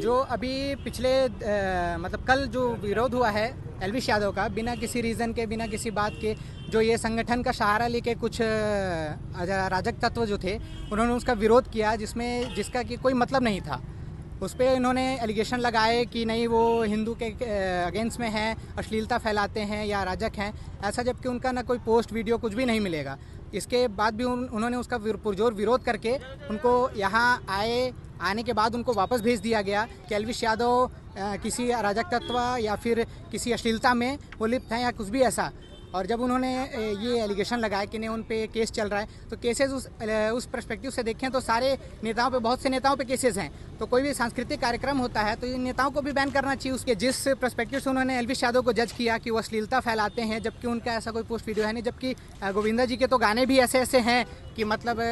जो अभी पिछले मतलब कल जो विरोध हुआ है एल्विश यादव का, बिना किसी रीज़न के, बिना किसी बात के, जो ये संगठन का सहारा लेके कुछ अराजक तत्व जो थे उन्होंने उसका विरोध किया, जिसका कि कोई मतलब नहीं था। उस पर इन्होंने एलिगेशन लगाए कि नहीं वो हिंदू के अगेंस्ट में हैं, अश्लीलता फैलाते हैं या अराजक हैं, ऐसा, जबकि उनका ना कोई पोस्ट वीडियो कुछ भी नहीं मिलेगा। इसके बाद भी उन्होंने उसका पुरजोर विरोध करके उनको यहाँ आने के बाद उनको वापस भेज दिया गया कि एल्विश यादव किसी अराजक तत्व या फिर किसी अश्लीलता में वो लिप्त हैं या कुछ भी ऐसा। और जब उन्होंने ये एलिगेशन लगाया कि नहीं उन पे केस चल रहा है, तो केसेस उस पर्सपेक्टिव से देखें तो सारे नेताओं पे, बहुत से नेताओं पे केसेस हैं। तो कोई भी सांस्कृतिक कार्यक्रम होता है तो इन नेताओं को भी बैन करना चाहिए। उसके जिस पर्सपेक्टिव से उन्होंने एल्विश यादव को जज किया कि वो अश्लीलता फैलाते हैं, जबकि उनका ऐसा कोई पोस्ट वीडियो है नहीं, जबकि गोविंदा जी के तो गाने भी ऐसे ऐसे हैं कि मतलब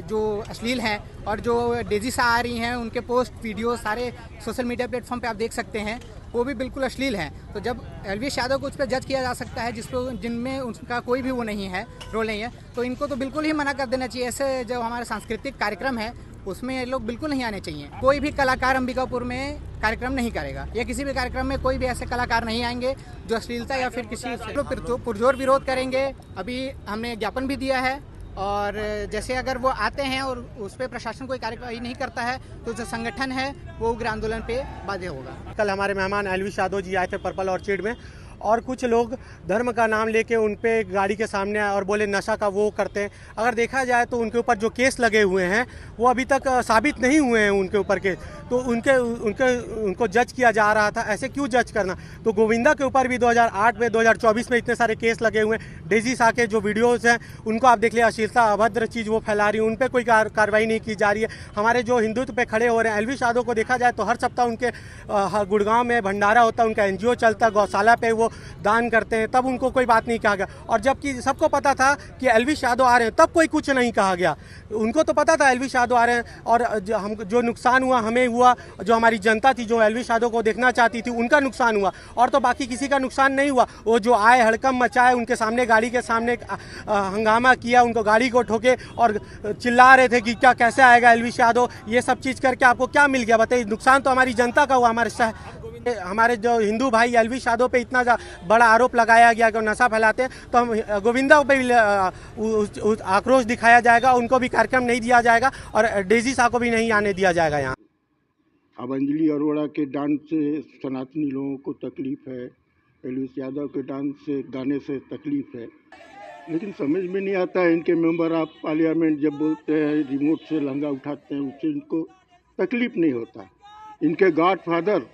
जो अश्लील हैं, और जो डेजी सा आ रही हैं उनके पोस्ट वीडियो सारे सोशल मीडिया प्लेटफॉर्म पे आप देख सकते हैं, वो भी बिल्कुल अश्लील हैं। तो जब एल्विश यादव को उस पर जज किया जा सकता है जिनमें उनका कोई भी वो नहीं है, रोल नहीं है, तो इनको तो बिल्कुल ही मना कर देना चाहिए। ऐसे जो हमारे सांस्कृतिक कार्यक्रम है उसमें ये लोग बिल्कुल नहीं आने चाहिए। कोई भी कलाकार अंबिकापुर में कार्यक्रम नहीं करेगा, या किसी भी कार्यक्रम में कोई भी ऐसे कलाकार नहीं आएंगे जो अश्लीलता या फिर किसी पुरजोर विरोध करेंगे। अभी हमने ज्ञापन भी दिया है, और जैसे अगर वो आते हैं और उस पर प्रशासन कोई कार्यवाही नहीं करता है तो जो संगठन है वो उग्र आंदोलन पे बाध्य होगा। कल हमारे मेहमान एल्विश यादव जी आए थे पर्पल ऑर्चिड में, और कुछ लोग धर्म का नाम लेके उन पे गाड़ी के सामने आए और बोले नशा का वो करते हैं। अगर देखा जाए तो उनके ऊपर जो केस लगे हुए हैं वो अभी तक साबित नहीं हुए हैं उनके ऊपर केस, तो उनको जज किया जा रहा था। ऐसे क्यों जज करना? तो गोविंदा के ऊपर भी 2008 में, 2024 में इतने सारे केस लगे हुए हैं। डेजी सा के जो वीडियोज़ हैं उनको आप देख लिया, अश्लीलता, अभद्र चीज़ वो फैला रही है, उन पर कोई कार्रवाई नहीं की जा रही है। हमारे जो हिंदुत्व पे खड़े हो रहे हैं, एल्विश यादव को देखा जाए तो हर सप्ताह उनके गुड़गांव में भंडारा होता है, उनका NGO चलता है, गौशाला पे वो दान करते हैं, तब उनको कोई बात नहीं कहा गया। और जबकि सबको पता था कि एल्विश यादव आ रहे हैं, तब कोई कुछ नहीं कहा गया। उनको तो पता था एल्विश यादव आ रहे हैं, और जो नुकसान हुआ हमें हुआ, जो हमारी जनता थी जो एल्विश यादव को देखना चाहती थी उनका नुकसान हुआ, और तो बाकी किसी का नुकसान नहीं हुआ। वो जो आए, हड़कम मचाए, उनके सामने, गाड़ी के सामने हंगामा किया, उनको गाड़ी को ठोके और चिल्ला रहे थे कि क्या कैसे आएगा एल्विश यादव। ये सब चीज़ करके आपको क्या मिल गया बताइए? नुकसान तो हमारी जनता का हुआ। हमारे जो हिंदू भाई एल्विश यादव पे इतना बड़ा आरोप लगाया गया कि नशा फैलाते हैं, तो हम गोविंदा पे आक्रोश दिखाया जाएगा, उनको भी कार्यक्रम नहीं दिया जाएगा, और डेजी सा को भी नहीं आने दिया जाएगा यहाँ। अब अंजलि अरोड़ा के डांस से सनातनी लोगों को तकलीफ है, एल्विश यादव के डांस से, गाने से तकलीफ है, लेकिन समझ में नहीं आता है इनके मेंबर ऑफ पार्लियामेंट जब बोलते हैं रिमोट से लहंगा उठाते हैं, उससे इनको तकलीफ नहीं होता। इनके गॉडफादर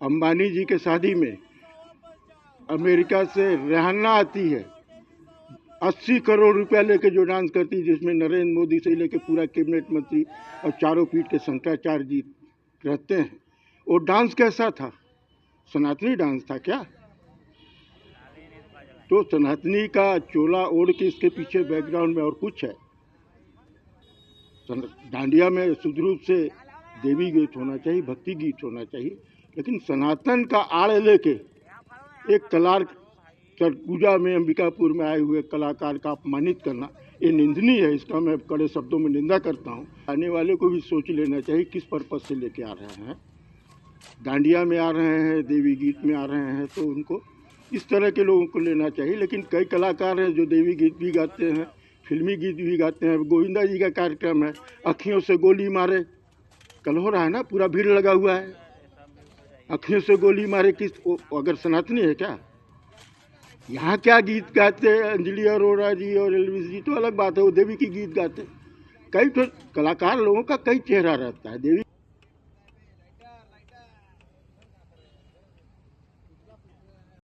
अंबानी जी के शादी में अमेरिका से रिहाना आती है, 80 करोड़ रुपया लेके जो डांस करती है, जिसमें नरेंद्र मोदी से लेके पूरा कैबिनेट मंत्री और चारों पीठ के शंकराचार्य जी रहते हैं। वो डांस कैसा था? सनातनी डांस था क्या? तो सनातनी का चोला ओढ़ के इसके पीछे बैकग्राउंड में और कुछ है। डांडिया में शुद्ध रूप से देवी गीत होना चाहिए, भक्ति गीत होना चाहिए, लेकिन सनातन का आड़ लेके एक कलार पूजा में अंबिकापुर में आए हुए कलाकार का अपमानित करना, ये निंदनीय है। इसका मैं कड़े शब्दों में निंदा करता हूँ। आने वाले को भी सोच लेना चाहिए किस पर्पज से लेके आ रहे हैं। डांडिया में आ रहे हैं, देवी गीत में आ रहे हैं, तो उनको इस तरह के लोगों को लेना चाहिए। लेकिन कई कलाकार हैं जो देवी गीत भी गाते हैं, फिल्मी गीत भी गाते हैं। गोविंदा जी का कार्यक्रम है, अखियों से गोली मारे, कल हो रहा है ना, पूरा भीड़ लगा हुआ है, अखियों से गोली मारे, किस अगर सनातनी है क्या? यहाँ क्या गीत गाते हैं अंजलि अरोड़ा जी और एल्विश जी, तो अलग बात है, वो देवी की गीत गाते हैं। कई तो कलाकार लोगों का कई चेहरा रहता है। देवी